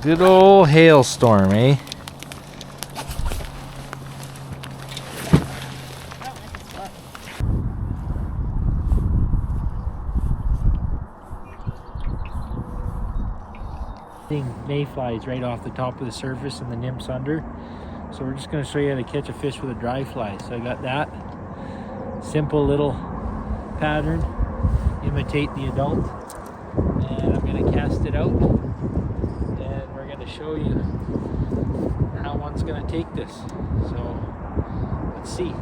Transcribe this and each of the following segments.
Good old hailstorm, eh? Mayflies right off the top of the surface and the nymphs under. So we're just going to show you how to catch a fish with a dry fly. So I got that simple little pattern, imitate the adult, and I'm going to cast it out and we're going to show you how one's going to take this. So let's see.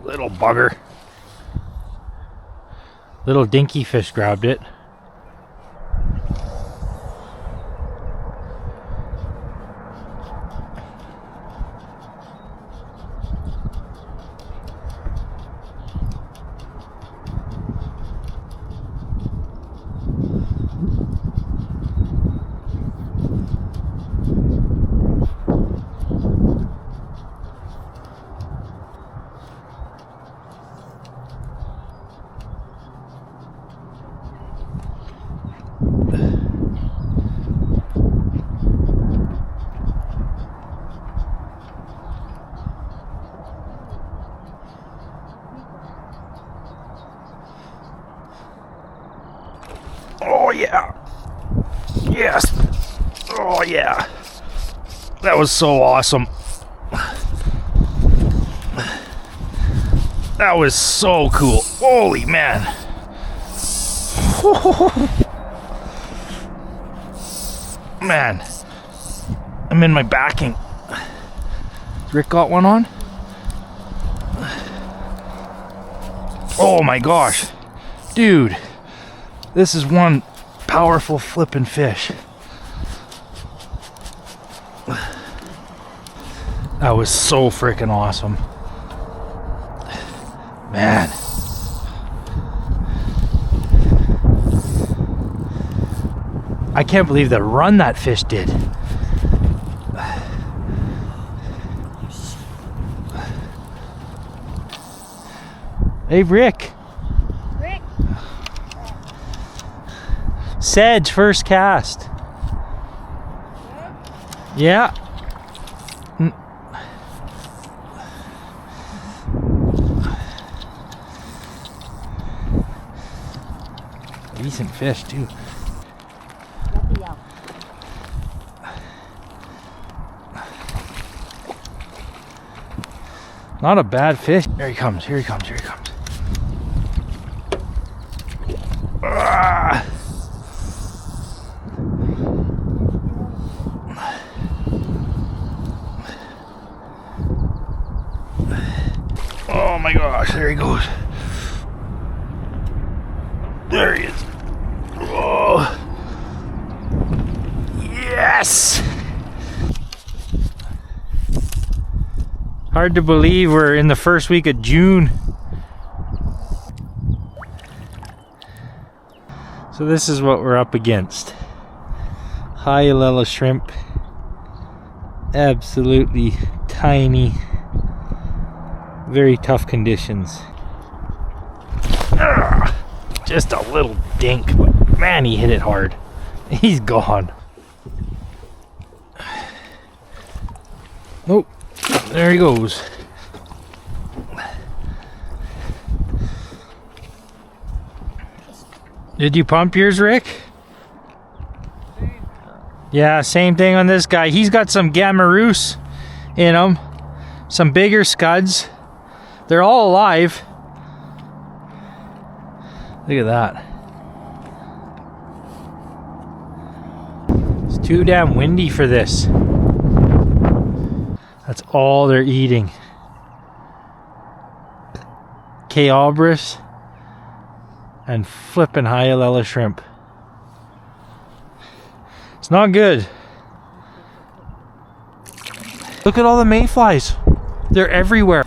Little bugger. Little dinky fish grabbed it. Oh yeah. Yes. Oh yeah. That was so awesome. That was so cool. Holy man. Man. I'm in my backing. Rick got one on? Oh my gosh. Dude. This is one powerful flippin' fish. That was so freaking awesome. Man. I can't believe the run that fish did. Hey, Rick. Sedge, first cast. Yeah. Decent fish too. Not a bad fish. Here he comes, here he comes, here he comes. Ah. Oh my gosh, there he goes. There he is. Oh. Yes! Hard to believe we're in the first week of June. So this is what we're up against. Hyalella shrimp. Absolutely tiny. Very tough conditions. Just a little dink, but man, he hit it hard. He's gone. Nope. There he goes. Did you pump yours, Rick? Yeah, same thing on this guy. He's got some Gamaroos in him. Some bigger scuds. They're all alive. Look at that. It's too damn windy for this. That's all they're eating. Calabris and flippin' Hyalella shrimp. It's not good. Look at all the mayflies. They're everywhere.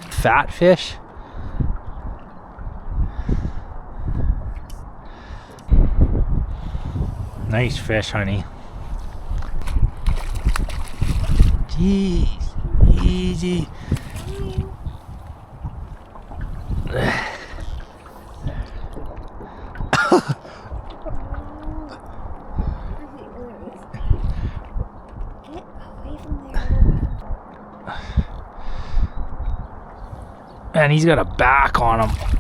Fat fish. Nice fish, honey. Jeez, easy. Man, he's got a back on him.